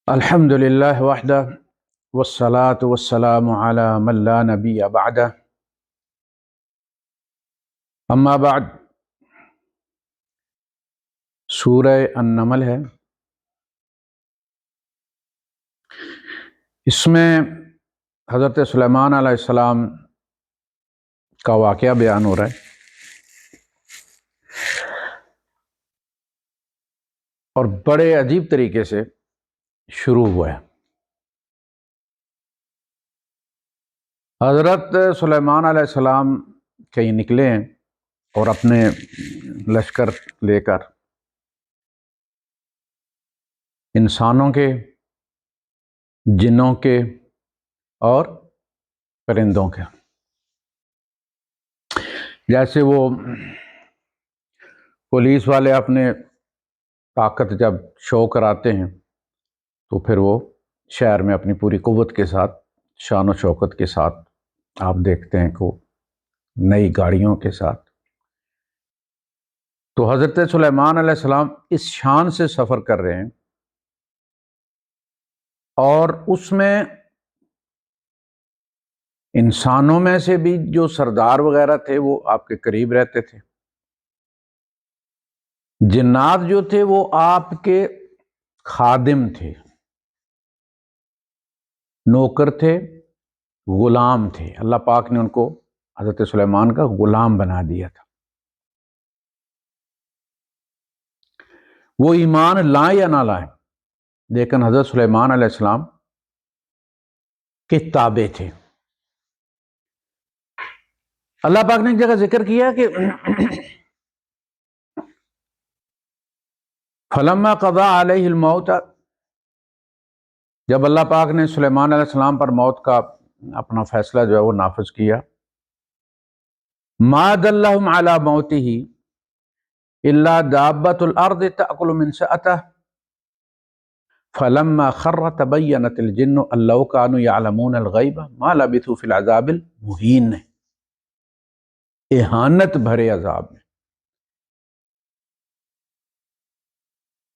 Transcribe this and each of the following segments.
الحمد للہ وحدہ والصلاة والسلام علی من لا نبی بعدہ اما بعد۔ سورہ النمل ہے، اس میں حضرت سلیمان علیہ السلام کا واقعہ بیان ہو رہا ہے، اور بڑے عجیب طریقے سے شروع ہوا ہے۔ حضرت سلیمان علیہ السلام کہیں نکلے ہیں اور اپنے لشکر لے کر انسانوں کے، جنوں کے اور پرندوں کے، جیسے وہ پولیس والے اپنے طاقت جب شو کراتے ہیں تو پھر وہ شہر میں اپنی پوری قوت کے ساتھ، شان و شوکت کے ساتھ آپ دیکھتے ہیں کہ نئی گاڑیوں کے ساتھ۔ تو حضرت سلیمان علیہ السلام اس شان سے سفر کر رہے ہیں، اور اس میں انسانوں میں سے بھی جو سردار وغیرہ تھے وہ آپ کے قریب رہتے تھے، جنات جو تھے وہ آپ کے خادم تھے، نوکر تھے، غلام تھے۔ اللہ پاک نے ان کو حضرت سلیمان کا غلام بنا دیا تھا۔ وہ ایمان لائیں یا نہ لائیں، لیکن حضرت سلیمان علیہ السلام کے تابع تھے۔ اللہ پاک نے ایک جگہ ذکر کیا کہ فلما قضى علیہ الموت، جب اللہ پاک نے سلیمان علیہ السلام پر موت کا اپنا فیصلہ جو ہے وہ نافذ کیا، ما دلهم على موته الا دابة الارض تأكل من سأته فلما خر تبینت الجن ان لو كانوا يعلمون الغیب ما لبثوا في العذاب المہین، اہانت بھرے عذاب میں۔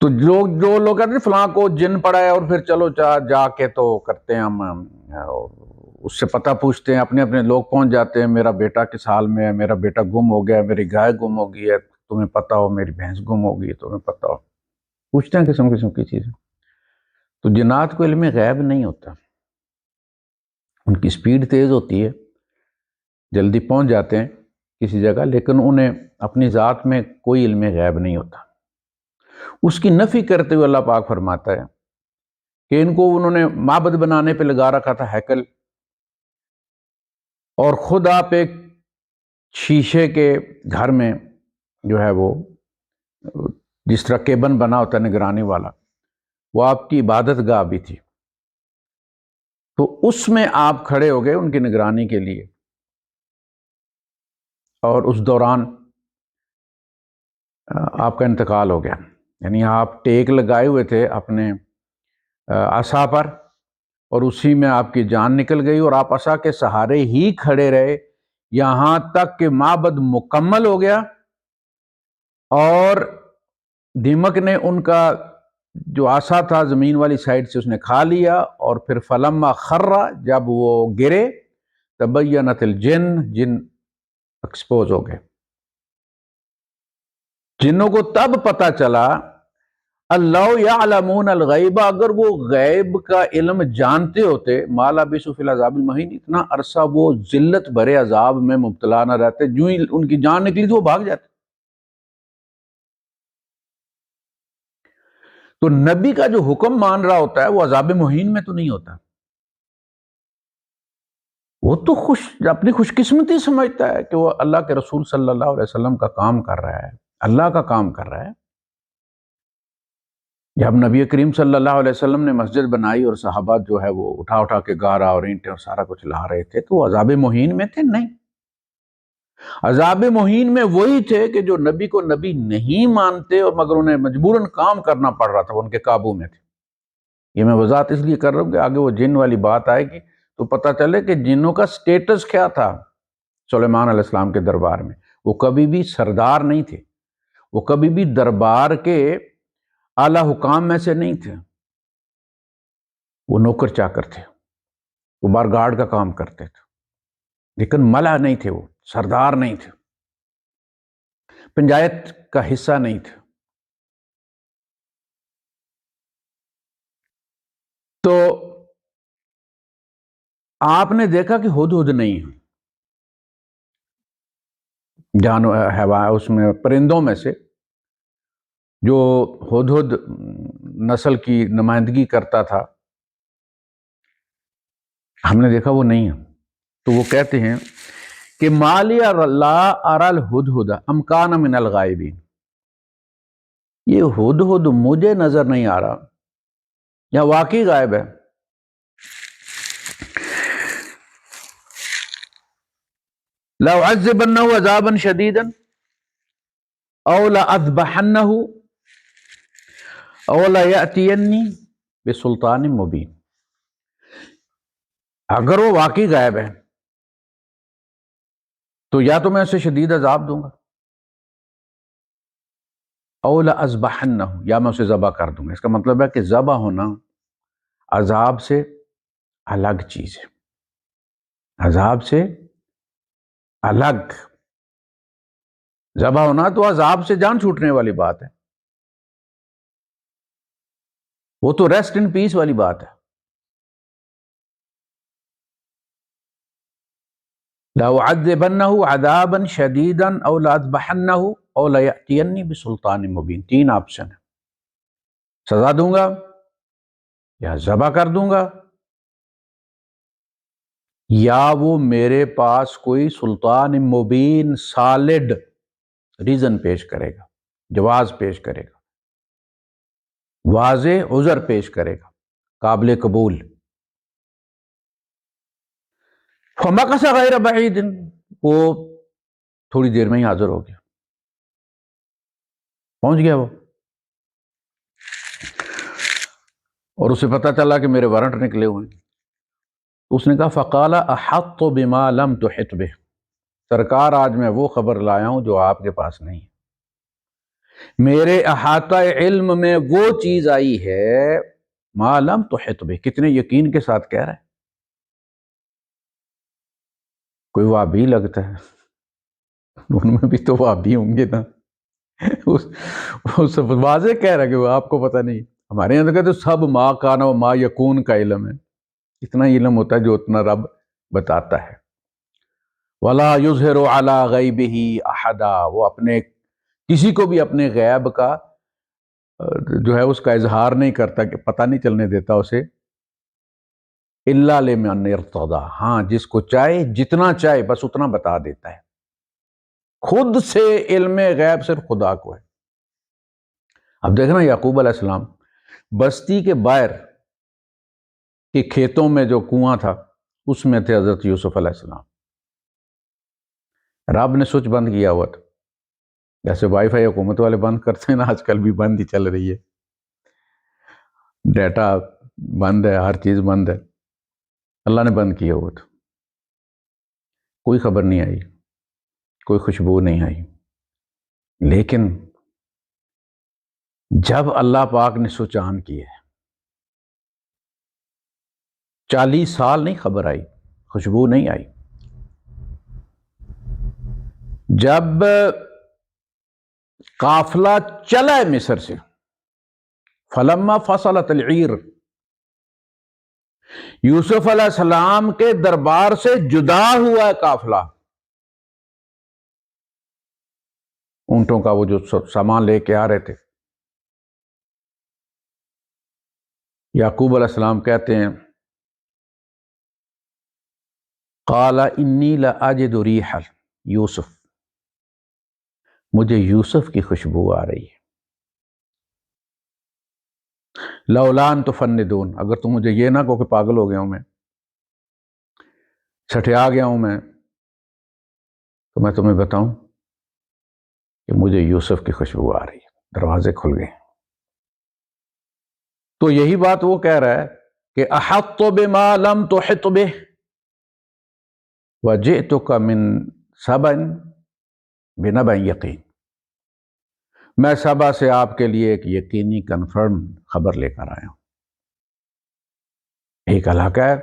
تو جو لوگ کہتے ہیں فلاں کو جن پڑا ہے اور پھر چلو جا کے تو کرتے ہیں، ہم اس سے پتہ پوچھتے ہیں، اپنے اپنے لوگ پہنچ جاتے ہیں، میرا بیٹا کس حال میں ہے، میرا بیٹا گم ہو گیا، میری گائے گم ہو گئی ہے، تمہیں پتہ ہو، میری بھینس گم ہو گئی ہے، تمہیں پتہ ہو، پوچھتے ہیں قسم قسم کی چیزیں۔ تو جنات کو علم غیب نہیں ہوتا، ان کی سپیڈ تیز ہوتی ہے، جلدی پہنچ جاتے ہیں کسی جگہ، لیکن انہیں اپنی ذات میں کوئی علم غیب نہیں ہوتا۔ اس کی نفی کرتے ہوئے اللہ پاک فرماتا ہے کہ ان کو انہوں نے معبد بنانے پہ لگا رکھا تھا، ہیکل، اور خود آپ ایک شیشے کے گھر میں جو ہے وہ جس طرح کیبن بنا ہوتا ہے نگرانی والا، وہ آپ کی عبادت گاہ بھی تھی، تو اس میں آپ کھڑے ہو گئے ان کی نگرانی کے لیے، اور اس دوران آپ کا انتقال ہو گیا۔ یعنی آپ ٹیک لگائے ہوئے تھے اپنے عصا پر، اور اسی میں آپ کی جان نکل گئی، اور آپ عصا کے سہارے ہی کھڑے رہے یہاں تک کہ معبد مکمل ہو گیا، اور دیمک نے ان کا جو عصا تھا زمین والی سائڈ سے اس نے کھا لیا، اور پھر فلما خر، جب وہ گرے، تبینت الجن، جن ایکسپوز ہو گئے۔ جنوں کو تب پتہ چلا اللہ یعلمون الغیب، اگر وہ غیب کا علم جانتے ہوتے، ما لبثوا فی العذاب المہین، اتنا عرصہ وہ ذلت بھرے عذاب میں مبتلا نہ رہتے، جو ہی ان کی جان نکلی تو وہ بھاگ جاتے۔ تو نبی کا جو حکم مان رہا ہوتا ہے وہ عذاب مہین میں تو نہیں ہوتا، وہ تو اپنی خوش قسمتی سمجھتا ہے کہ وہ اللہ کے رسول صلی اللہ علیہ وسلم کا کام کر رہا ہے، اللہ کا کام کر رہا ہے۔ جب نبی کریم صلی اللہ علیہ وسلم نے مسجد بنائی اور صحابہ جو ہے وہ اٹھا اٹھا کے گارا اور اینٹیں اور سارا کچھ لا رہے تھے، تو وہ عذاب مہین میں تھے؟ نہیں، عذاب مہین میں وہی تھے کہ جو نبی کو نبی نہیں مانتے، اور مگر انہیں مجبوراً کام کرنا پڑ رہا تھا، وہ ان کے قابو میں تھے۔ یہ میں وضاحت اس لیے کر رہا ہوں کہ آگے وہ جن والی بات آئے گی تو پتہ چلے کہ جنوں کا سٹیٹس کیا تھا سلیمان علیہ السلام کے دربار میں۔ وہ کبھی بھی سردار نہیں تھے، وہ کبھی بھی دربار کے اعلیٰ حکام میں سے نہیں تھے، وہ نوکر چاکر تھے، وہ بار گارڈ کا کام کرتے تھے، لیکن ملا نہیں تھے، وہ سردار نہیں تھے، پنجایت کا حصہ نہیں تھے۔ تو آپ نے دیکھا کہ ہدہد نہیں ہے، اس میں پرندوں میں سے جو ہدہد نسل کی نمائندگی کرتا تھا، ہم نے دیکھا وہ نہیں ہے۔ تو وہ کہتے ہیں کہ مالی لا ارى الہدہد ام کان من الغائبین، یہ ہدہد مجھے نظر نہیں آ رہا یا واقعی غائب ہے۔ لأعذبنہ عذابا شدیدا او لأذبحنہ او ليأتینی بسلطان مبین، اگر وہ واقعی غائب ہے تو یا تو میں اسے شدید عذاب دوں گا، او لأذبحنہ، یا میں اسے ذبح کر دوں گا۔ اس کا مطلب ہے کہ ذبح ہونا عذاب سے الگ چیز ہے، عذاب سے الگ۔ ذبح ہونا تو عذاب سے جان چھوٹنے والی بات ہے، وہ تو ریسٹ ان پیس والی بات ہے۔ لأعذبنہ عذابا شدیدا او لأذبحنہ او ليأتینی بسلطان مبین، تین آپشن ہے، سزا دوں گا یا ذبح کر دوں گا یا وہ میرے پاس کوئی سلطان مبین سالڈ ریزن پیش کرے گا، جواز پیش کرے گا، واضح عذر پیش کرے گا، قابل قبول۔ فمکث غیر بعید، وہ تھوڑی دیر میں ہی حاضر ہو گیا، پہنچ گیا وہ، اور اسے پتہ چلا کہ میرے وارنٹ نکلے ہوئے ہیں۔ اس نے کہا فقال احطت بما لم تحط به، سرکار آج میں وہ خبر لایا ہوں جو آپ کے پاس نہیں ہے، میرے احاطہ علم میں وہ چیز آئی ہے ما لم تحط به، کتنے یقین کے ساتھ کہہ رہا ہے، کوئی وابی لگتا ہے، ان میں بھی تو وابی ہوں گے نا، اس واضح کہہ رہا ہے کہ وہ آپ کو پتہ نہیں۔ ہمارے یہاں تو کہتے سب ما کان و ما یکون کا علم ہے، اتنا علم ہوتا ہے جو اتنا رب بتاتا ہے۔ ولا یظہر علی غیبہ احدا، وہ اپنے کسی کو بھی اپنے غیب کا جو ہے اس کا اظہار نہیں کرتا، کہ پتہ نہیں چلنے دیتا اسے، الا لمن ارتضی، ہاں جس کو چاہے جتنا چاہے بس اتنا بتا دیتا ہے، خود سے علم غیب صرف خدا کو ہے۔ اب دیکھنا یعقوب علیہ السلام بستی کے باہر کے کھیتوں میں جو کنواں تھا اس میں تھے حضرت یوسف علیہ السلام، رب نے سوئچ بند کیا ہوا تھا، جیسے وائی فائی حکومت والے بند کرتے ہیں نا، آج کل بھی بند ہی چل رہی ہے، ڈیٹا بند ہے، ہر چیز بند ہے، اللہ نے بند کیا ہوا تھا، کوئی خبر نہیں آئی، کوئی خوشبو نہیں آئی۔ لیکن جب اللہ پاک نے سوئچ آن کیے، 40 سال نہیں خبر آئی، خوشبو نہیں آئی۔ جب قافلہ چلا ہے مصر سے، فلما فصلت العیر، یوسف علیہ السلام کے دربار سے جدا ہوا ہے قافلہ، اونٹوں کا وہ جو سامان لے کے آ رہے تھے، یعقوب علیہ السلام کہتے ہیں قال انی لاجد ریح یوسف، مجھے یوسف کی خوشبو آ رہی ہے، لولا ان تفندون، اگر تم مجھے یہ نہ کہو کہ پاگل ہو گیا ہوں میں، سٹھیا گیا ہوں میں، تو میں تمہیں بتاؤں کہ مجھے یوسف کی خوشبو آ رہی ہے، دروازے کھل گئے۔ تو یہی بات وہ کہہ رہا ہے کہ احطت بما لم تحط به وجئتک من سبأ بنبأ یقین، میں سبا سے آپ کے لیے ایک یقینی کنفرم خبر لے کر آیا ہوں۔ ایک علاقہ ہے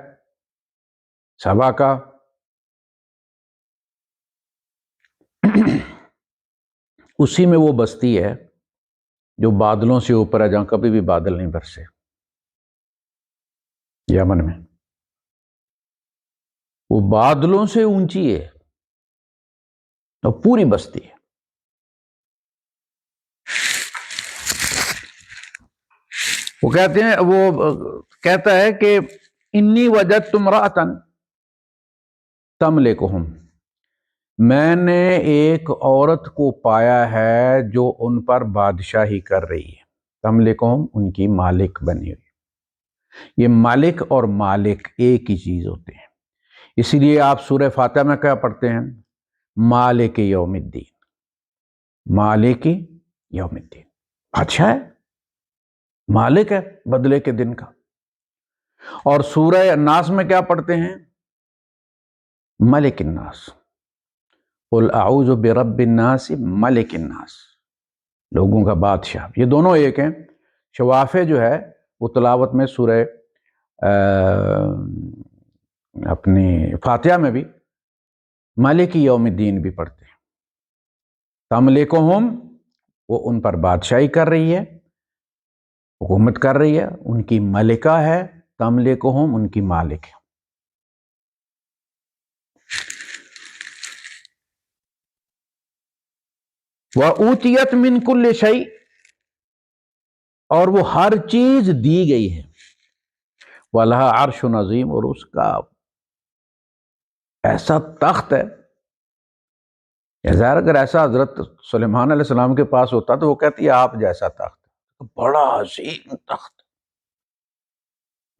سبا کا، اسی میں وہ بستی ہے جو بادلوں سے اوپر ہے، جہاں کبھی بھی بادل نہیں برسے، یمن میں۔ وہ بادلوں سے اونچی ہے اور پوری بستی ہے۔ وہ کہتے ہیں، وہ کہتا ہے کہ انی وجدت امرأۃ تملکہم، میں نے ایک عورت کو پایا ہے جو ان پر بادشاہی کر رہی ہے۔ تملکہم ان کی مالک بنی ہوئی۔ یہ مالک اور مالک ایک ہی چیز ہوتے ہیں، اسی لیے آپ سورہ فاتحہ میں کیا پڑھتے ہیں؟ مالک یوم الدین، مالک یوم الدین، بادشاہ ہے، مالک ہے بدلے کے دن کا۔ اور سورہ الناس میں کیا پڑھتے ہیں؟ ملک الناس، قل اعوذ برب الناس ملک الناس، لوگوں کا بادشاہ۔ یہ دونوں ایک ہیں۔ شوافع جو ہے وہ تلاوت میں سورہ اپنی فاتحہ میں بھی مالک یوم الدین بھی پڑھتے ہیں۔ تملکہم، وہ ان پر بادشاہی کر رہی ہے، حکومت کر رہی ہے، ان کی ملکہ ہے، تملکہم ان کی مالک ہے۔ وَأُوتِيَتْ مِن كُلِّ شَيْءٍ، اور وہ ہر چیز دی گئی ہے۔ وَلَهَا عَرْشٌ عَظِيمٌ، اور اس کا ایسا تخت ہے، ظاہر اگر ایسا حضرت سلیمان علیہ السلام کے پاس ہوتا تو وہ کہتی ہے آپ جیسا تخت، بڑا عظیم تخت،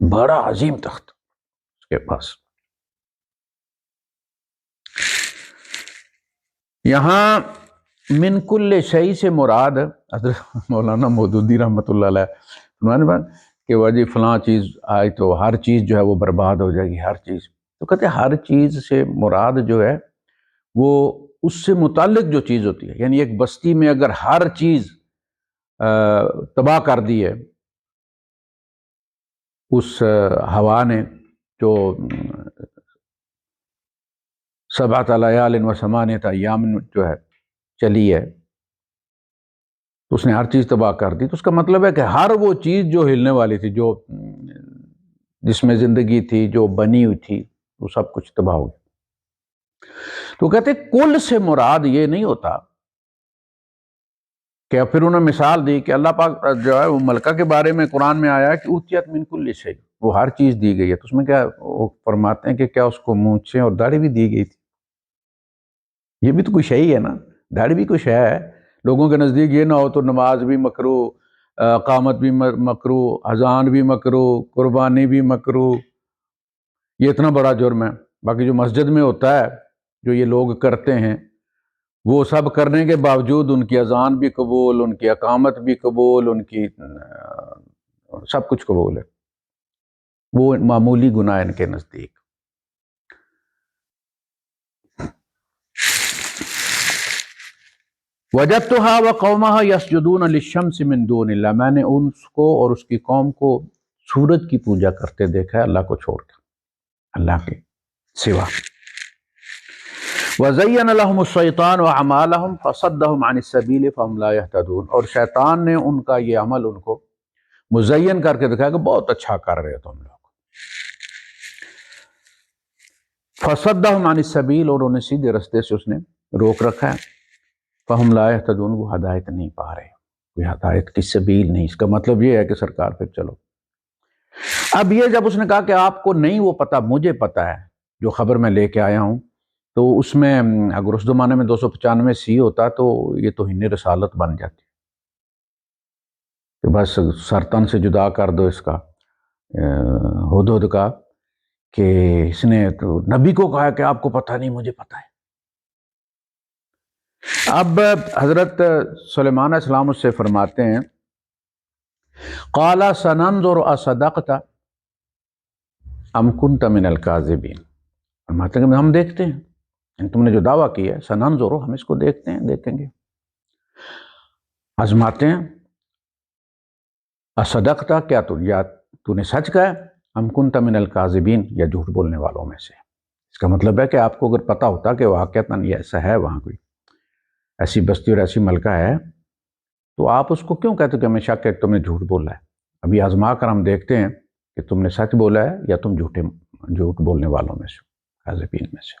بڑا عظیم تخت اس کے پاس۔ یہاں من کل شیء سے مراد حضرت مولانا مودودی رحمۃ اللہ علیہ کہ وہ جی فلاں چیز آئی تو ہر چیز جو ہے وہ برباد ہو جائے گی، ہر چیز، تو کہتے ہیں ہر چیز سے مراد جو ہے وہ اس سے متعلق جو چیز ہوتی ہے، یعنی ایک بستی میں اگر ہر چیز تباہ کر دی ہے اس ہوا نے، جو 7 لیال و 8 ایام جو ہے چلی ہے، تو اس نے ہر چیز تباہ کر دی، تو اس کا مطلب ہے کہ ہر وہ چیز جو ہلنے والی تھی، جو جس میں زندگی تھی، جو بنی ہوئی تھی، وہ سب کچھ تباہ ہو گیا۔ تو کہتے کل سے مراد یہ نہیں ہوتا کہ پھر انہوں نے مثال دی کہ اللہ پاک جو ہے وہ ملکہ کے بارے میں قرآن میں آیا ہے کہ اوتیت من کل شیء، وہ ہر چیز دی گئی ہے، تو اس میں کیا وہ فرماتے ہیں کہ کیا اس کو مونچھیں اور داڑھی بھی دی گئی تھی؟ یہ بھی تو کوئی شے ہی ہے نا، داڑھی بھی کوئی شے ہے۔ لوگوں کے نزدیک یہ نہ ہو تو نماز بھی مکروہ، اقامت بھی مکروہ، اذان بھی مکروہ، قربانی بھی مکروہ، یہ اتنا بڑا جرم ہے۔ باقی جو مسجد میں ہوتا ہے، جو یہ لوگ کرتے ہیں، وہ سب کرنے کے باوجود ان کی اذان بھی قبول، ان کی اقامت بھی قبول، ان کی سب کچھ قبول ہے، وہ معمولی گناہ ان کے نزدیک۔ وجدتها وقومها يسجدون للشمس من دون اللہ، میں نے اس کو اور اس کی قوم کو سورج کی پوجا کرتے دیکھا ہے اللہ کو چھوڑ کر، اللہ کے سوا۔ وَزَيَّنَ لَهُمُ الشَّيْطَانُ أَعْمَالَهُمْ فَصَدَّهُمْ عَنِ السَّبِيلِ فَهُمْ لَا يَهْتَدُونَ، اور شیطان نے ان کا یہ عمل ان کو مزین کر کے دکھایا کہ بہت اچھا کر رہے ہو تم لوگ۔ فَصَدَّهُمْ عَنِ السَّبِيلِ، اور انہیں سیدھے رستے سے اس نے روک رکھا ہے۔ فَهُمْ لَا يَهْتَدُونَ، وہ ہدایت نہیں پا رہے، کوئی ہدایت کی سبیل نہیں۔ اس کا مطلب یہ ہے کہ سرکار پھر چلو۔ اب یہ جب اس نے کہا کہ آپ کو نہیں وہ پتہ، مجھے پتہ ہے جو خبر میں لے کے آیا ہوں، تو اس میں اگر اس زمانے میں 295 ہوتا تو یہ توہین رسالت بن جاتی کہ بس سرطن سے جدا کر دو اس کا، ہدہد کا، کہ اس نے تو نبی کو کہا کہ آپ کو پتہ نہیں، مجھے پتہ ہے۔ اب حضرت سلیمان علیہ السلام اس سے فرماتے ہیں قال سننظر اصدقت ام کنت من الکاذبین، فرماتے ہیں کہ ہم دیکھتے ہیں، تم نے جو دعویٰ کی ہے، سننظر، ہم اس کو دیکھتے ہیں، دیکھیں گے، آزماتے ہیں، اصدقت، کیا تو نے سچ کہا ہے، ام کنت من الکاذبین، یا جھوٹ بولنے والوں میں سے. اس کا مطلب ہے کہ آپ کو اگر پتہ ہوتا کہ واقعتاً یہ ایسا ہے، وہاں کوئی ایسی بستی اور ایسی ملکہ ہے، تو آپ اس کو کیوں کہتے کہ ہمیں شک ہے کہ تم نے جھوٹ بولا ہے؟ ابھی آزما کر ہم دیکھتے ہیں کہ تم نے سچ بولا ہے یا تم جھوٹ بولنے والوں میں سے، کاذبین میں سے.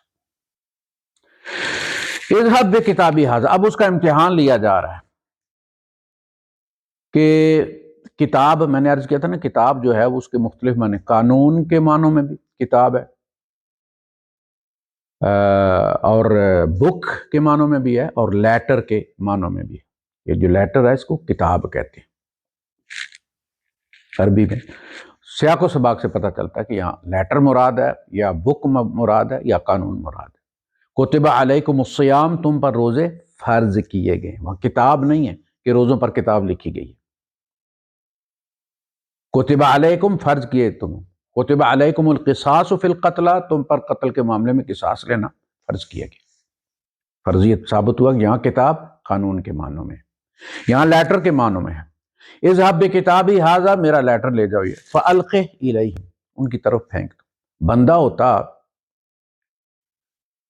اذهب بکتابی ھذا، اب اس کا امتحان لیا جا رہا ہے کہ کتاب، میں نے عرض کیا تھا نا، کتاب جو ہے اس کے مختلف معنی، قانون کے معنوں میں بھی کتاب ہے، اور بک کے معنوں میں بھی ہے، اور لیٹر کے معنوں میں بھی ہے. یہ جو لیٹر ہے اس کو کتاب کہتے ہیں عربی میں. سیاق و سباق سے پتہ چلتا ہے کہ یہاں لیٹر مراد ہے یا بک مراد ہے یا قانون مراد ہے. کتب علیکم الصیام، تم پر روزے فرض کیے گئے. وہاں کتاب نہیں ہے کہ روزوں پر کتاب لکھی گئی ہے. کتب علیکم فرض کیے تم. کتب علیکم القصاص فی القتلى، تم پر قتل کے معاملے میں قصاص لینا فرض کیا گیا. فرضیت ثابت ہوا کہ یہاں کتاب قانون کے معنوں میں، یہاں لیٹر کے معنوں میں ہے. اذهب بکتابی ھذا، میرا لیٹر لے جاؤ یہ، فالقہ الیہم، ان کی طرف پھینک دو. بندہ ہوتا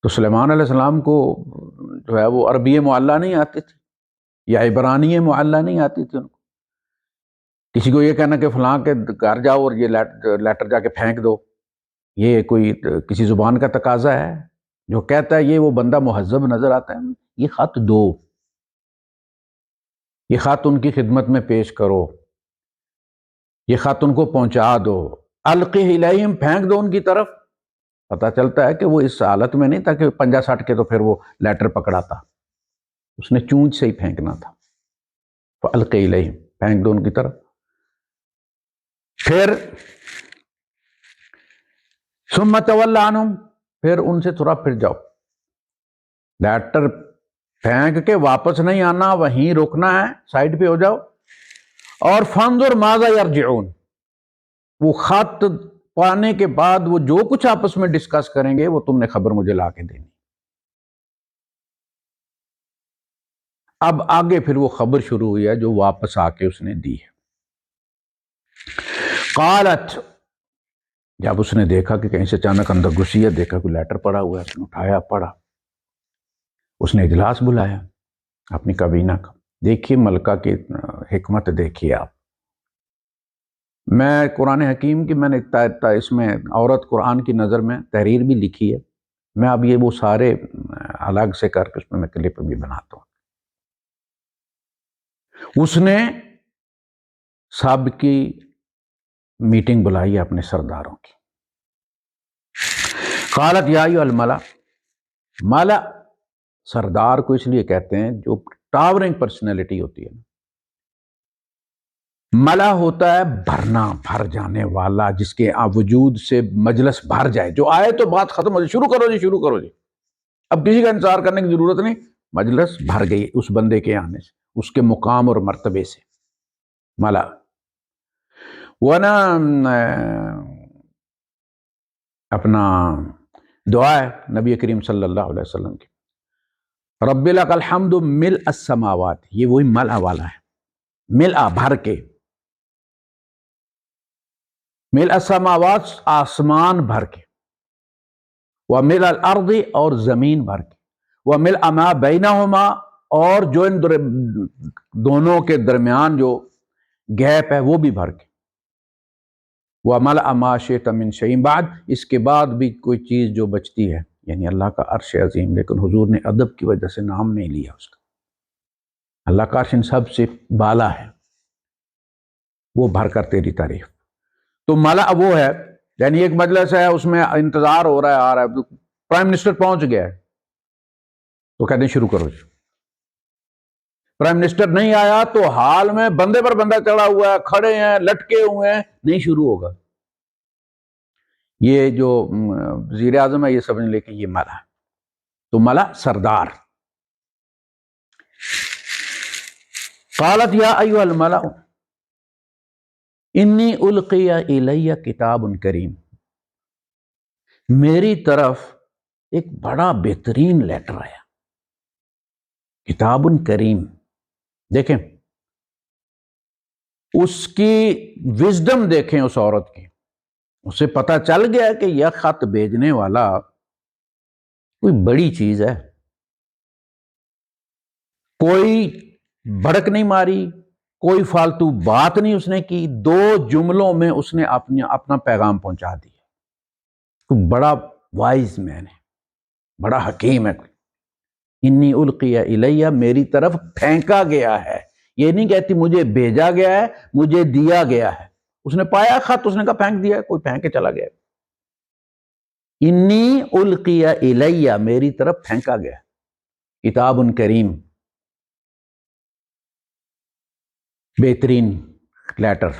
تو سلیمان علیہ السلام کو جو ہے وہ عربی معلّہ نہیں آتی تھی یا عبرانی معلّہ نہیں آتی تھی. ان کو کسی کو یہ کہنا کہ فلاں کے گھر جاؤ اور یہ لیٹر جا کے پھینک دو، یہ کوئی کسی زبان کا تقاضا ہے؟ جو کہتا ہے یہ وہ بندہ مہذب نظر آتا ہے. یہ خط دو، یہ خط ان کی خدمت میں پیش کرو، یہ خط ان کو پہنچا دو. القہ الیہم، پھینک دو ان کی طرف. پتہ چلتا ہے کہ وہ اس حالت میں نہیں تھا کہ پنجہ سٹ کے تو پھر وہ لیٹر پکڑاتا، اس نے چونچ سے ہی پھینکنا تھا. فالقہ الیہم، پھینک دو ان کی طرف. پھر ثم تول عنہم، پھر ان سے تھوڑا پھر جاؤ. لیٹر پھینک کے واپس نہیں آنا، وہیں رکنا ہے، سائڈ پہ ہو جاؤ. اور فانظر ماذا یرجعون، وہ خط پانے کے بعد وہ جو کچھ آپس میں ڈسکس کریں گے وہ تم نے خبر مجھے لا کے دینی. اب آگے پھر وہ خبر شروع ہوئی ہے جو واپس آ کے اس نے دی ہے. قالت، جب اس نے دیکھا کہ کہیں سے اچانک اندر گھسی ہے، دیکھا کوئی لیٹر پڑا ہوا ہے، اس نے اٹھایا پڑھا. اس نے اجلاس بلایا اپنی کابینہ کا. دیکھیے ملکہ کی حکمت دیکھیے آپ. میں قرآن حکیم کی میں نے اس میں عورت قرآن کی نظر میں تحریر بھی لکھی ہے. میں اب یہ وہ سارے الگ سے کر کے اس میں کلپ بھی بناتا ہوں. اس نے سب کی میٹنگ بلائی ہے اپنے سرداروں کی. قالت یا ایھا الملا، ملا سردار کو اس لیے کہتے ہیں جو ٹاورنگ پرسنالٹی ہوتی ہے. ملا ہوتا ہے بھرنا، بھر جانے والا، جس کے وجود سے مجلس بھر جائے. جو آئے تو بات ختم ہو جائے، شروع کرو جی، شروع کرو جی، اب کسی کا انتظار کرنے کی ضرورت نہیں. مجلس بھر گئی اس بندے کے آنے سے، اس کے مقام اور مرتبے سے. ملا ورنہ اپنا دعا ہے نبی کریم صلی اللہ علیہ وسلم کی، رب لک الحمد ملء السماوات، یہ وہی ملء والا ہے. ملء بھر کے، ملء السماوات آسمان بھر کے، وملء الارض اور زمین بھر کے، وملء ما بینہما اور جو ان دونوں کے درمیان جو گیپ ہے وہ بھی بھر کے، وملء ما شئت من شیء بعد، اس کے بعد بھی کوئی چیز جو بچتی ہے، یعنی اللہ کا عرش عظیم. لیکن حضور نے ادب کی وجہ سے نام نہیں لیا اس کا. اللہ کا عرش ان سب سے بالا ہے، وہ بھر کر تیری تعریف. تو ملا وہ ہے، یعنی ایک مجلس ہے، اس میں انتظار ہو رہا ہے، آ رہا ہے، پرائم منسٹر پہنچ گیا ہے تو کہتے ہیں شروع کرو جی. پرائم منسٹر نہیں آیا تو حال میں بندے پر بندہ چڑھا ہوا ہے، کھڑے ہیں، لٹکے ہوئے ہیں، نہیں شروع ہوگا. یہ جو وزیر اعظم ہے یہ سمجھ لے کہ یہ ملا. تو ملا سردار. قالت یا ایھا الملأ انی القی الی کتاب کریم، میری طرف ایک بڑا بہترین لیٹر آیا. کتاب کریم، دیکھیں اس کی وزڈم، دیکھیں اس عورت کی. اسے پتا چل گیا کہ یہ خط بھیجنے والا کوئی بڑی چیز ہے. کوئی بھڑک نہیں ماری، کوئی فالتو بات نہیں اس نے کی، 2 جملوں میں اس نے اپنا پیغام پہنچا دیا. کوئی بڑا وائز مین ہے، بڑا حکیم ہے. انی القی الیہ، میری طرف پھینکا گیا ہے. یہ نہیں کہتی مجھے بھیجا گیا ہے، مجھے دیا گیا ہے. اس نے پایا خط، اس نے کہا پھینک دیا، کوئی پھینک کے چلا گیا. انی القی الیہ، میری طرف پھینکا گیا. کتاب کریم، بہترین لیٹر.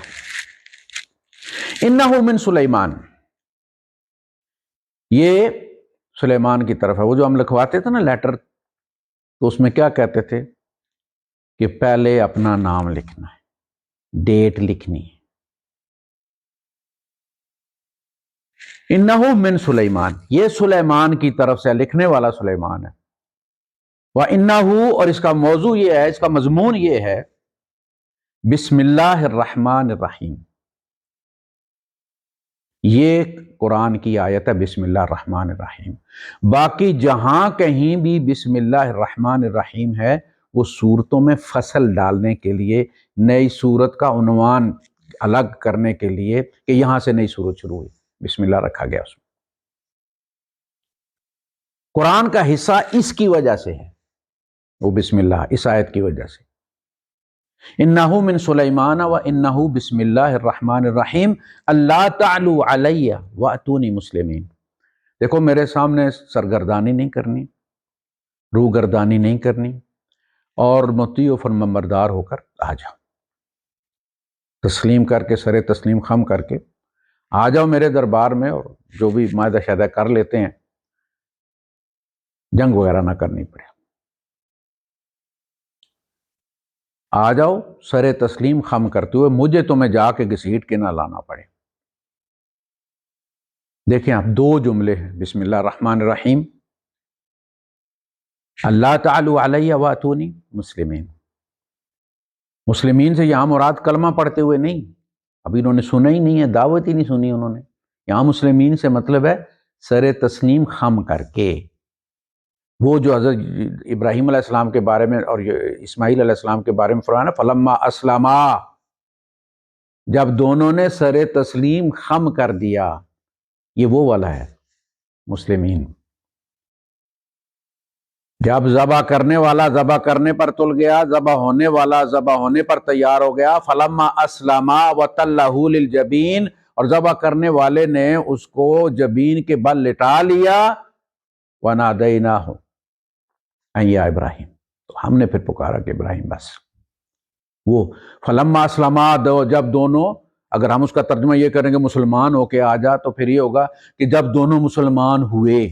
انہ من سلیمان، یہ سلیمان کی طرف ہے. وہ جو ہم لکھواتے تھے نا لیٹر، تو اس میں کیا کہتے تھے کہ پہلے اپنا نام لکھنا ہے، ڈیٹ لکھنی ہے. انہ من سلیمان، یہ سلیمان کی طرف سے، لکھنے والا سلیمان ہے. وَإِنَّهُ، اور اس کا موضوع یہ ہے، اس کا مضمون یہ ہے، بسم اللہ الرحمن الرحیم. یہ قرآن کی آیت ہے، بسم اللہ الرحمن الرحیم. باقی جہاں کہیں بھی بسم اللہ الرحمن الرحیم ہے، وہ صورتوں میں فصل ڈالنے کے لیے، نئی صورت کا عنوان الگ کرنے کے لیے کہ یہاں سے نئی صورت شروع ہوئی، بسم اللہ رکھا گیا. اس میں قرآن کا حصہ اس کی وجہ سے ہے، وہ بسم اللہ اس آیت کی وجہ سے. انہ من سلیمان وانہ بسم اللہ الرحمن الرحیم اللہ تعلوا علی واتونی مسلمین. دیکھو میرے سامنے سرگردانی نہیں کرنی، روگردانی نہیں کرنی، اور مطیع و فرمانبردار ہو کر آ جاؤ. تسلیم کر کے، سر تسلیم خم کر کے آ جاؤ میرے دربار میں، اور جو بھی معاہدہ شاہدہ کر لیتے ہیں، جنگ وغیرہ نہ کرنی پڑے. آ جاؤ سر تسلیم خم کرتے ہوئے، مجھے تمہیں جا کے گھسیٹ کے نہ لانا پڑے. دیکھیں آپ، 2 جملے ہیں، بسم اللہ الرحمن الرحیم، اللہ تعالی علی واتونی مسلمین. مسلمین سے یہاں مراد کلمہ پڑھتے ہوئے نہیں، ابھی انہوں نے سنا ہی نہیں ہے، دعوت ہی نہیں سنی انہوں نے. یہاں مسلمین سے مطلب ہے سر تسلیم خم کر کے. وہ جو حضرت ابراہیم علیہ السلام کے بارے میں اور اسماعیل علیہ السلام کے بارے میں فرمایا نا، فلما اسلما، جب دونوں نے سر تسلیم خم کر دیا، یہ وہ والا ہے مسلمین. جب ذبح کرنے والا ذبح کرنے پر تل گیا، ذبح ہونے والا ذبح ہونے پر تیار ہو گیا، فلما اسلما وتلہ للجبین، اور ذبح کرنے والے نے اس کو جبین کے بل لٹا لیا، ونادیناہ ان یا ابراہیم، تو ہم نے پھر پکارا کہ ابراہیم. بس وہ فلما اسلما، جب دونوں، اگر ہم اس کا ترجمہ یہ کریں گے مسلمان ہو کے آ جا، تو پھر یہ ہوگا کہ جب دونوں مسلمان ہوئے،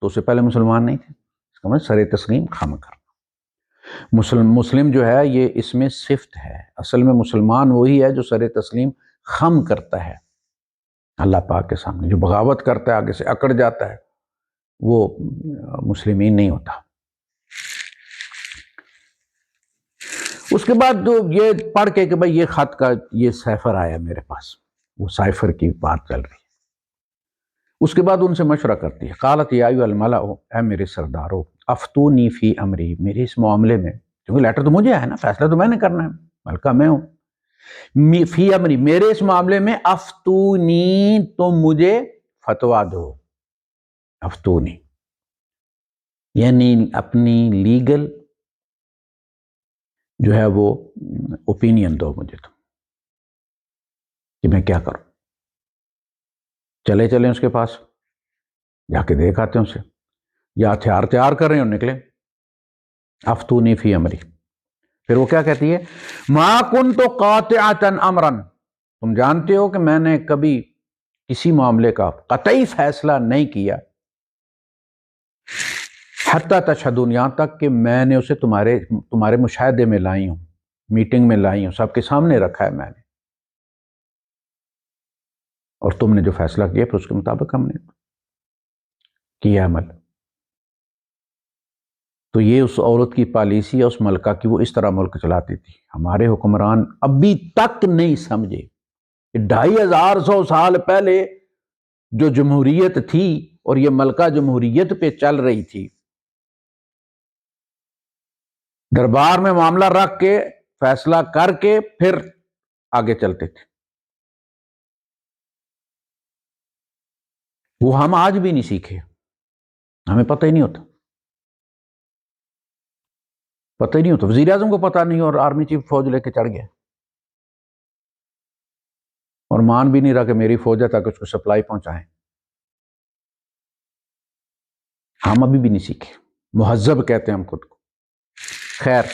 تو اس سے پہلے مسلمان نہیں تھے. اس کا مطلب سر تسلیم خم کرنا. مسلم جو ہے یہ اس میں صفت ہے، اصل میں مسلمان وہی ہے جو سر تسلیم خم کرتا ہے اللہ پاک کے سامنے. جو بغاوت کرتا ہے، آگے سے اکڑ جاتا ہے، وہ مسلمین نہیں ہوتا. اس کے بعد جو یہ پڑھ کے کہ بھائی یہ خط کا یہ سائفر آیا میرے پاس، وہ سائفر کی بات چل رہی ہے. اس کے بعد ان سے مشورہ کرتی ہے. قالت یا ایھا الملأ، اے میرے سردارو، افتونی فی امری، میرے اس معاملے میں، کیونکہ لیٹر تو مجھے ہے نا، فیصلہ تو میں نے کرنا ہے، ملکہ میں ہوں. فی امری، میرے اس معاملے میں، افتونی، تم مجھے فتوا دو. افتونی یعنی اپنی لیگل جو ہے وہ اوپینین دو مجھے تم، کہ میں کیا کروں. چلے چلیں اس کے پاس، جا کے دیکھ آتے ہیں اسے، یا ہتھیار تیار کر رہے ہیں اور نکلیں. افتونی فی امری. پھر وہ کیا کہتی ہے، ما کنت قاطعۃ امرا، تم جانتے ہو کہ میں نے کبھی کسی معاملے کا قطعی فیصلہ نہیں کیا، حتی تشہدون، یہاں تک کہ میں نے اسے تمہارے مشاہدے میں لائی ہوں، میٹنگ میں لائی ہوں، سب کے سامنے رکھا ہے میں نے، اور تم نے جو فیصلہ کیا پھر اس کے مطابق ہم نے کیا عمل. تو یہ اس عورت کی پالیسی ہے، اس ملکہ کی، وہ اس طرح ملک چلاتی تھی. ہمارے حکمران ابھی تک نہیں سمجھے 2500 سال پہلے جو جمہوریت تھی اور یہ ملکہ جمہوریت پہ چل رہی تھی، دربار میں معاملہ رکھ کے فیصلہ کر کے پھر آگے چلتے تھے. وہ ہم آج بھی نہیں سیکھے، ہمیں پتہ ہی نہیں ہوتا، پتہ ہی نہیں ہوتا. وزیر اعظم کو پتہ نہیں اور آرمی چیف فوج لے کے چڑھ گیا اور مان بھی نہیں رہا کہ میری فوج ہے تاکہ اس کو سپلائی پہنچائیں. ہم ابھی بھی نہیں سیکھے، مہذب کہتے ہیں ہم خود کو. خیر،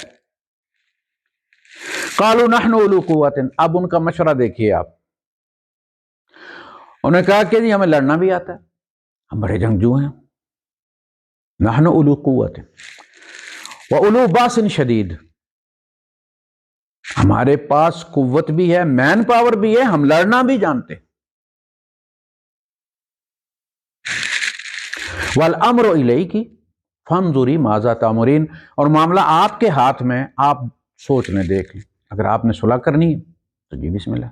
قالوا نحن اولو قوت. اب ان کا مشورہ دیکھیے آپ. انہوں نے کہا کہ جی ہمیں لڑنا بھی آتا ہے، ہم بڑے جنگجو ہیں. نحن اولو قوت واولو باس شدید، ہمارے پاس قوت بھی ہے، مین پاور بھی ہے، ہم لڑنا بھی جانتے. والامر الیک فانظری ماذا تامرین، اور معاملہ آپ کے ہاتھ میں، آپ سوچ لیں، دیکھ لیں. اگر آپ نے صلح کرنی ہے تو جی بسم اللہ.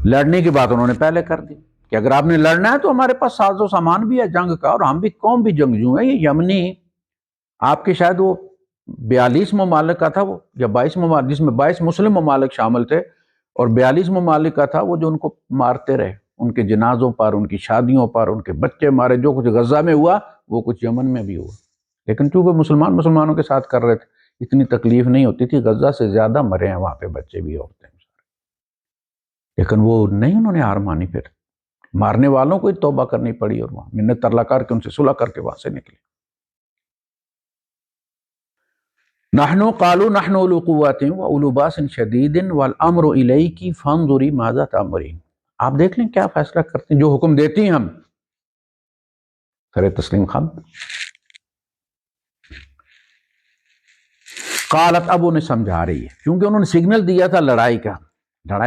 لڑنے کی بات انہوں نے پہلے کر دی کہ اگر آپ نے لڑنا ہے تو ہمارے پاس ساز و سامان بھی ہے جنگ کا، اور ہم بھی قوم بھی جنگجو ہیں. یہ یمنی آپ کے شاید وہ 42 ممالک کا تھا وہ، یا 22 ممالک، جس میں 22 مسلم ممالک شامل تھے اور 42 ممالک کا تھا وہ جو ان کو مارتے رہے، ان کے جنازوں پر، ان کی شادیوں پر، ان کے بچے مارے. جو کچھ غزہ میں ہوا وہ کچھ یمن میں بھی ہوا. لیکن چونکہ مسلمانوں کے ساتھ کر رہے تھے، اتنی تکلیف نہیں ہوتی تھی. غزہ سے زیادہ مرے ہیں وہاں پہ بچے بھی، عورتیں. لیکن وہ نہیں، انہوں نے ہار مانی. پھر مارنے والوں کو ہی توبہ کرنی پڑی اور وہاں منت ترلا کر کے ان سے صلح کر کے وہاں سے نکلے. نحن قالوا نحن اولو قوت واولو باس شدید والامر الیک فانظری ماذا تامرین. آپ دیکھ لیں کیا فیصلہ کرتے ہیں، جو حکم دیتی ہیں ہم سر تسلیم خان. قالت، اب انہیں سمجھا رہی ہے، کیونکہ انہوں نے سگنل دیا تھا لڑائی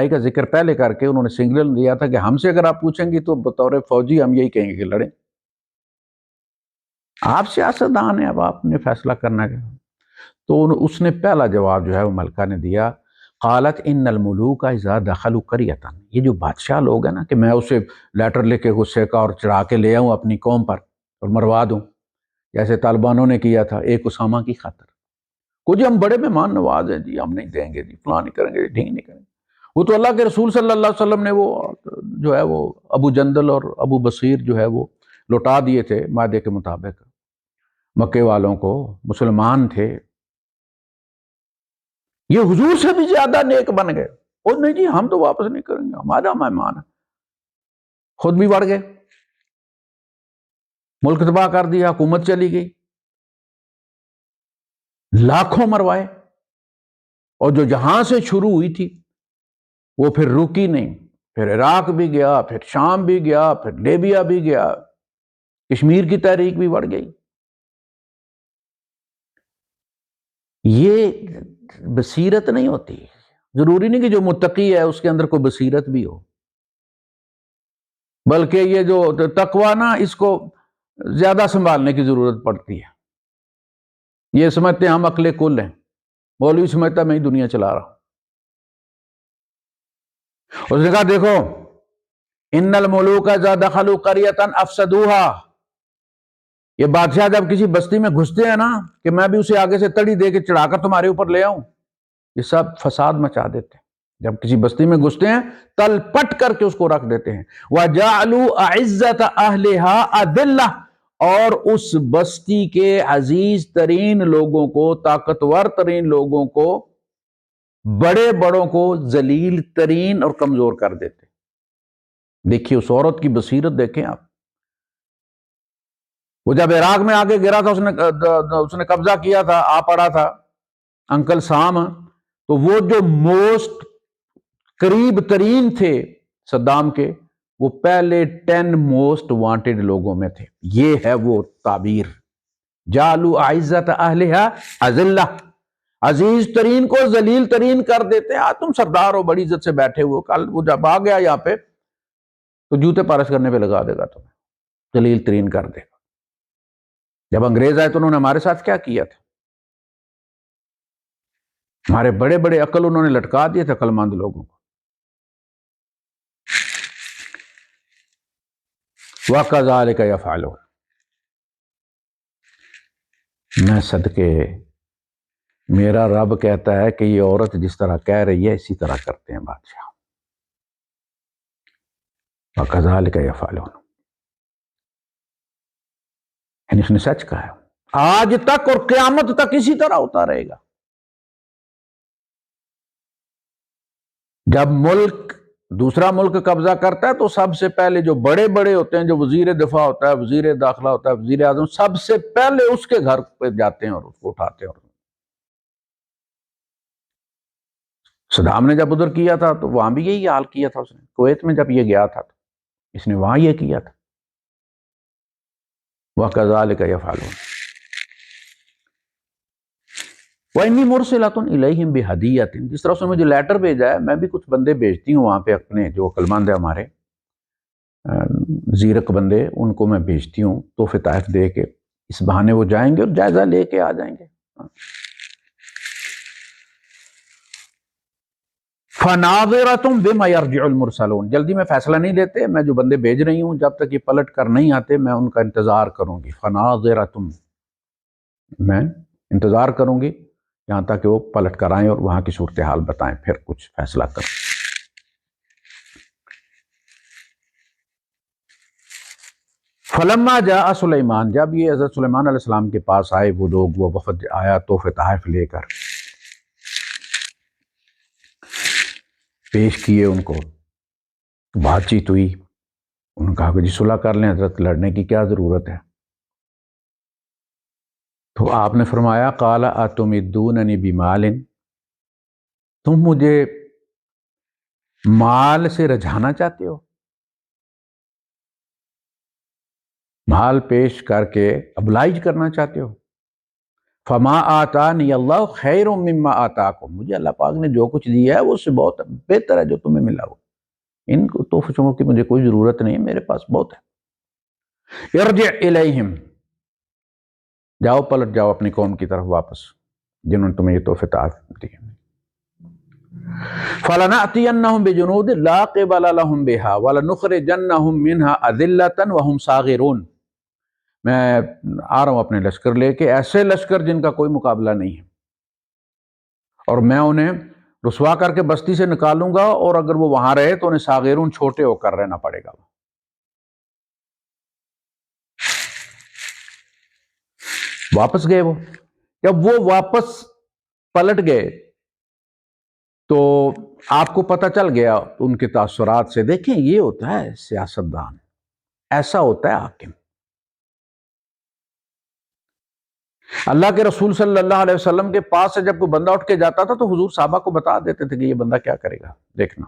کا ذکر پہلے کر کے انہوں نے سگنل دیا تھا کہ ہم سے اگر آپ پوچھیں گی تو بطور فوجی ہم یہی کہیں گے کہ لڑیں. آپ سیاستدان ہیں، اب آپ نے فیصلہ کرنا ہے. تو اس نے پہلا جواب جو ہے وہ ملکہ نے دیا. قالت ان الملوک اذا دخلوا قریۃ، یہ جو بادشاہ لوگ ہیں نا، کہ میں اسے لیٹر لے کے غصے کا اور چڑھا کے لے آؤں اپنی قوم پر اور مروا دوں، جیسے طالبانوں نے کیا تھا ایک اسامہ کی خاطر. کچھ ہم بڑے مہمان نواز ہیں جی، ہم نہیں دیں گے جی، فلاں نہیں کریں گے جی، ڈھینگ نہیں کریں گے. وہ تو اللہ کے رسول صلی اللہ علیہ وسلم نے وہ جو ہے وہ ابو جندل اور ابو بصیر جو ہے وہ لوٹا دیے تھے معاہدے کے مطابق مکے والوں کو. مسلمان تھے، یہ حضور سے بھی زیادہ نیک بن گئے. اور نہیں جی ہم تو واپس نہیں کریں گے، ہمارا مہمان ہے. خود بھی بڑھ گئے، ملک تباہ کر دیا، حکومت چلی گئی، لاکھوں مروائے. اور جو جہاں سے شروع ہوئی تھی وہ پھر رکی نہیں، پھر عراق بھی گیا، پھر شام بھی گیا، پھر لیبیا بھی گیا، کشمیر کی تحریک بھی بڑھ گئی. یہ بصیرت نہیں ہوتی. ضروری نہیں کہ جو متقی ہے اس کے اندر کوئی بصیرت بھی ہو، بلکہ یہ جو تقویٰ نا، اس کو زیادہ سنبھالنے کی ضرورت پڑتی ہے. یہ سمجھتے ہیں ہم عقل کل ہیں، مولوی سمجھتا میں ہی دنیا چلا رہا ہوں. اس نے کہا دیکھو، ان الملوک اذا دخلوا قریۃ افسدوها، یہ بادشاہ جب کسی بستی میں گھستے ہیں نا، کہ میں بھی اسے آگے سے تڑی دے کے چڑھا کر تمہارے اوپر لے آؤں، یہ سب فساد مچا دیتے ہیں. جب کسی بستی میں گھستے ہیں تل پٹ کر کے اس کو رکھ دیتے ہیں. وَجَعْلُوا أَعِزَّةَ أَهْلِهَا أَذِلَّةً، اور اس بستی کے عزیز ترین لوگوں کو، طاقتور ترین لوگوں کو، بڑے بڑوں کو ذلیل ترین اور کمزور کر دیتے. دیکھیے اس عورت کی بصیرت دیکھیں آپ. وہ جب عراق میں آگے گرا تھا، اس نے قبضہ کیا تھا، آ پڑا تھا انکل سام، تو وہ جو موسٹ قریب ترین تھے صدام کے، وہ پہلے 10 موسٹ وانٹڈ لوگوں میں تھے. یہ ہے وہ تعبیر، جعلوا اعزت اہلہا اذلہ، عزیز ترین کو ذلیل ترین کر دیتے ہیں. تم سردار ہو، بڑی عزت سے بیٹھے ہوئے، کل وہ جب آ گیا یہاں پہ تو جوتے پالش کرنے پہ لگا دے گا، تمہیں ذلیل ترین کر دے گا. جب انگریز آئے تو انہوں نے ہمارے ساتھ کیا کیا تھا؟ ہمارے بڑے بڑے عقل انہوں نے لٹکا دیے تھے عقل مند لوگوں کو. وَكَذَلِكَ يَفْعَلُونَ، میں صدقے میرا رب کہتا ہے کہ یہ عورت جس طرح کہہ رہی ہے اسی طرح کرتے ہیں بادشاہ. وَكَذَلِكَ يَفْعَلُونَ، یعنی اس نے سچ کہا ہے. آج تک اور قیامت تک اسی طرح ہوتا رہے گا. جب ملک دوسرا ملک قبضہ کرتا ہے تو سب سے پہلے جو بڑے بڑے ہوتے ہیں، جو وزیر دفاع ہوتا ہے، وزیر داخلہ ہوتا ہے، وزیر اعظم، سب سے پہلے اس کے گھر پہ جاتے ہیں اور اس کو اٹھاتے ہیں. اور صدام نے جب ادھر کیا تھا تو وہاں بھی یہی حال کیا تھا. اس نے کویت میں جب یہ گیا تھا تو اس نے وہاں یہ کیا تھا. وَكَذَلِكَ يَفْعَلُونَ وَإِنِّي مُرْسِلَةٌ إِلَيْهِمْ بِهَدِيَّةٍ، جس طرح اس نے مجھے لیٹر بھیجا ہے، میں بھی کچھ بندے بھیجتی ہوں وہاں پہ، اپنے جو عقلمند ہیں ہمارے زیرک بندے، ان کو میں بھیجتی ہوں تحفے تحائف دے کے. اس بہانے وہ جائیں گے اور جائزہ لے کے آ جائیں گے. فَنَاظِرَةٌ بِمَا يَرْجِعُ الْمُرْسَلُونَ، جلدی میں فیصلہ نہیں لیتے، میں جو بندے بھیج رہی ہوں جب تک یہ پلٹ کر نہیں آتے میں ان کا انتظار کروں گی. فَنَاظِرَةٌ، میں انتظار کروں گی یہاں تک کہ وہ پلٹ کر آئیں اور وہاں کی صورتحال بتائیں، پھر کچھ فیصلہ کریں. فلما جاء سلیمان، جب یہ حضرت سلیمان علیہ السلام کے پاس آئے وہ لوگ، وہ وفد آیا تحفے تحائف لے کر، پیش کیے ان کو، بات چیت ہوئی، انہوں نے کہا کہ جی صلح کر لیں حضرت، لڑنے کی کیا ضرورت ہے. تو آپ نے فرمایا قال اتمدوننی بمال، تم مجھے مال سے رجھانا چاہتے ہو، مال پیش کر کے ابلائج کرنا چاہتے ہو. فما آتانی اللہ خیر مما آتاکم، مجھے اللہ پاک نے جو کچھ دیا ہے وہ اس سے بہت بہتر ہے جو تمہیں ملا ہو. ان کو تحفوں کی مجھے کوئی ضرورت نہیں، میرے پاس بہت ہے. ارجع الیہم، جاؤ پلٹ جاؤ اپنی قوم کی طرف واپس جنہوں نے تمہیں یہ تحفے تحائف دیے. فَلَنَأْتِيَنَّهُمْ بِجُنُودٍ لَا قِبَلَ لَهُمْ بِهَا وَلَنُخْرِجَنَّهُمْ مِنْهَا أَذِلَّةً وَهُمْ صَاغِرُونَ، میں آ رہا ہوں اپنے لشکر لے کے، ایسے لشکر جن کا کوئی مقابلہ نہیں ہے، اور میں انہیں رسوا کر کے بستی سے نکالوں گا، اور اگر وہ وہاں رہے تو انہیں صاغرون چھوٹے ہو کر رہنا پڑے گا. واپس گئے وہ، جب وہ واپس پلٹ گئے تو آپ کو پتہ چل گیا ان کے تاثرات سے. دیکھیں یہ ہوتا ہے سیاستدان، ایسا ہوتا ہے حاکم. اللہ کے رسول صلی اللہ علیہ وسلم کے پاس سے جب کوئی بندہ اٹھ کے جاتا تھا تو حضور صحابہ کو بتا دیتے تھے کہ یہ بندہ کیا کرے گا، دیکھنا.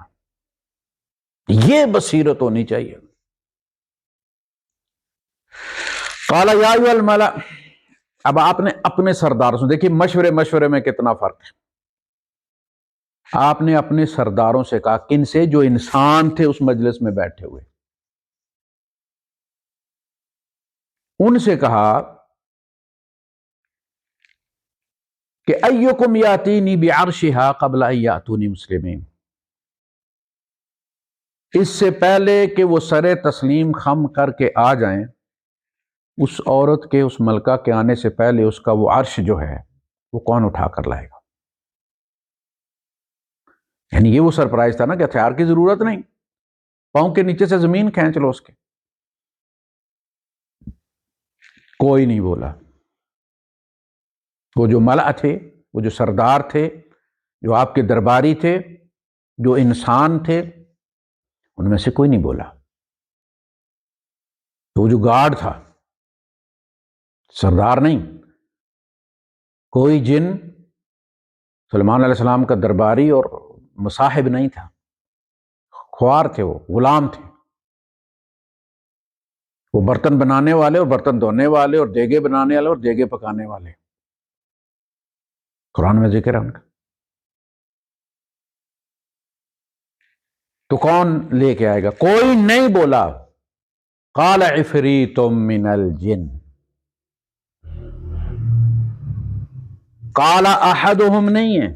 یہ بصیرت ہونی چاہیے. قال یا ایھا الملأ، اب آپ نے اپنے سرداروں سے، دیکھیے مشورے میں کتنا فرق ہے. آپ نے اپنے سرداروں سے کہا، کن سے؟ جو انسان تھے اس مجلس میں بیٹھے ہوئے، ان سے کہا کہ ایکم یاتینی بعرشہا قبل ان یاتونی مسلمین، اس سے پہلے کہ وہ سر تسلیم خم کر کے آ جائیں، اس عورت کے، اس ملکہ کے آنے سے پہلے اس کا وہ عرش جو ہے وہ کون اٹھا کر لائے گا. یعنی یہ وہ سرپرائز تھا نا کہ ہتھیار کی ضرورت نہیں، پاؤں کے نیچے سے زمین کھینچ لو اس کے. کوئی نہیں بولا. وہ جو ملأ تھے، وہ جو سردار تھے، جو آپ کے درباری تھے، جو انسان تھے، ان میں سے کوئی نہیں بولا. وہ جو گارڈ تھا، سردار نہیں، کوئی جن سلیمان علیہ السلام کا درباری اور مصاحب نہیں تھا، خوار تھے، وہ غلام تھے، وہ برتن بنانے والے اور برتن دھونے والے اور دیگے بنانے والے اور دیگے پکانے والے. قرآن میں ذکر ہے ان کا. تو کون لے کے آئے گا؟ کوئی نہیں بولا. قال عفریت من الجن، قال احدہم نہیں ہے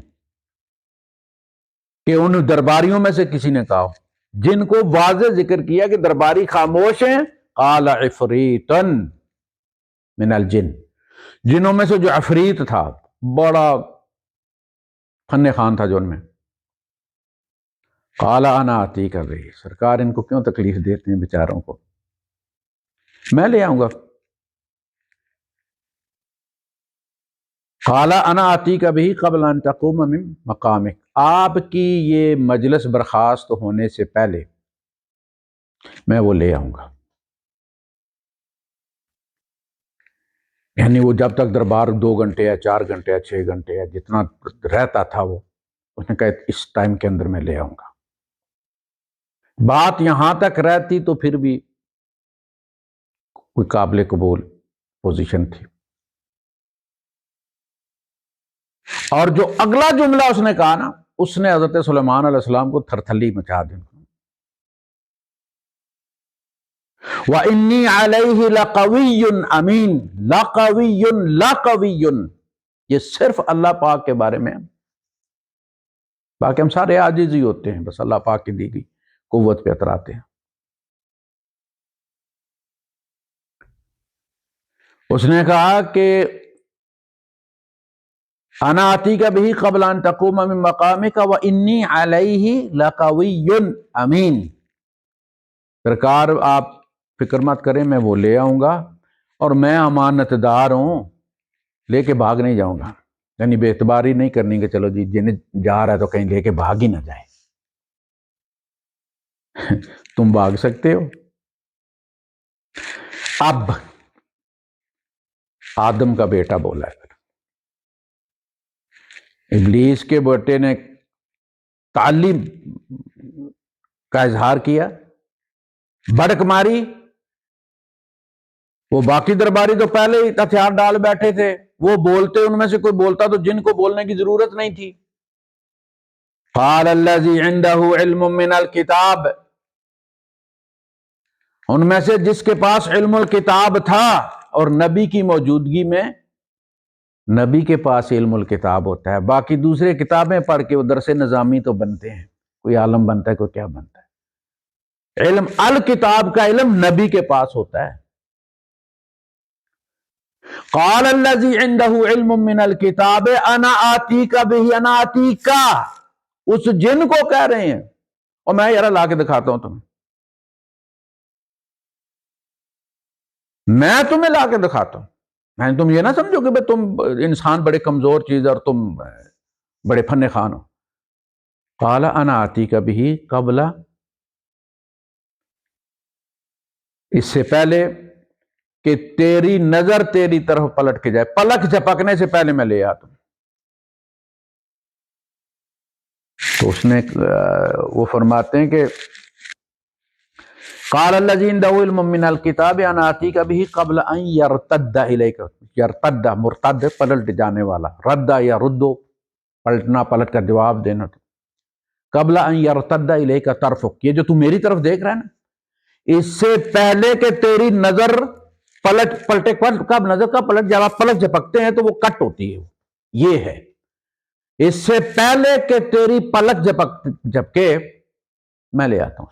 کہ ان درباریوں میں سے کسی نے کہا، جن کو واضح ذکر کیا کہ درباری خاموش ہیں قال عفریت من الجن، جنوں میں سے جو عفریت تھا، بڑا فن خان تھا جو ان میں، قال انا آتیک بہ، سرکار ان کو کیوں تکلیف دیتے ہیں بیچاروں کو، میں لے آؤں گا۔ قال انا آتیک بہ قبل ان تقوم من مقامک، آپ کی یہ مجلس برخاست ہونے سے پہلے میں وہ لے آؤں گا۔ یعنی وہ جب تک دربار 2 گھنٹے یا 4 گھنٹے یا 6 گھنٹے یا جتنا رہتا تھا، وہ اس نے کہا اس ٹائم کے اندر میں لے آؤں گا۔ بات یہاں تک رہتی تو پھر بھی کوئی قابل قبول پوزیشن تھی، اور جو اگلا جملہ اس نے کہا نا، اس نے حضرت سلیمان علیہ السلام کو تھرتھلی مچا دی۔ وَإِنِّي عَلَيْهِ لَقَوِيٌّ أَمِينٌ، لَقَوِيٌّ لَقَوِيٌّ، یہ صرف اللہ پاک کے بارے میں، باقی ہم سارے عاجز ہی ہوتے ہیں، بس اللہ پاک کی دی گئی قوت پہ اتراتے ہیں۔ اس نے کہا کہ انا آتیک بہ قبل ان تقوم من مقامک وانی علیہ لقوی امین، سرکار آپ فکر مت کریں، میں وہ لے آؤں گا اور میں امانت دار ہوں، لے کے بھاگ نہیں جاؤں گا۔ یعنی بے اعتباری نہیں کرنی کہ چلو جی جن جا رہا ہے تو کہیں لے کے بھاگ ہی نہ جائے۔ تم بھاگ سکتے ہو۔ اب آدم کا بیٹا بولا ہے، ابلیس کے بیٹے نے تعلیم کا اظہار کیا، بڑک ماری، وہ باقی درباری تو پہلے ہی ہتھیار ڈال بیٹھے تھے، وہ بولتے، ان میں سے کوئی بولتا تو جن کو بولنے کی ضرورت نہیں تھی۔ قال الذی عندہ علم من الکتاب، ان میں سے جس کے پاس علم الکتاب تھا، اور نبی کی موجودگی میں نبی کے پاس علم الکتاب ہوتا ہے، باقی دوسرے کتابیں پڑھ کے وہ درس نظامی تو بنتے ہیں، کوئی عالم بنتا ہے، کوئی کیا بنتا ہے، علم الکتاب کا علم نبی کے پاس ہوتا ہے۔ قال الذی عندہ علم من الکتاب انا آتیک بہ، انا آتیک، اس جن کو کہہ رہے ہیں، اور میں یار لا کے دکھاتا ہوں تمہیں، میں تمہیں لا کے دکھاتا ہوں، میں تم یہ نہ سمجھو کہ تم انسان بڑے کمزور چیز اور تم بڑے فن خان ہو۔ قال انا آتیک بہ قبل، اس سے پہلے کہ تیری نظر تیری طرف پلٹ کے جائے، پلک جھپکنے سے پہلے میں لے آتا ہوں۔ تو اس نے وہ فرماتے ہیں کہ قال الذی عندہ علم من الکتاب انا آتیک بہ قبل ان یرتد الیک، یرتد مرتد پلٹ جانے والا، رد یا ردو پلٹنا، پلٹ کر جواب دینا، قبل ان یرتد الیک طرفک، یہ جو تو میری طرف دیکھ رہا ہے نا، اس سے پہلے کہ تیری نظر پلٹے، کب نظر کا پلٹ، جب آپ پلٹ جھپکتے ہیں تو وہ کٹ ہوتی ہے، یہ ہے، اس سے پہلے کہ تیری پلک جھپکے میں لے آتا ہوں۔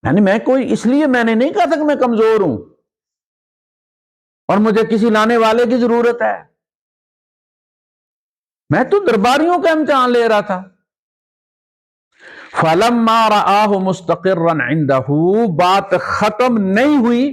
یعنی میں کوئی، اس لیے میں نے نہیں کہا تھا کہ میں کمزور ہوں اور مجھے کسی لانے والے کی ضرورت ہے، میں تو درباریوں کا امتحان لے رہا تھا۔ فَلَمَّا رَآهُ مُسْتَقِرًّا عِنْدَهُ، بات ختم نہیں ہوئی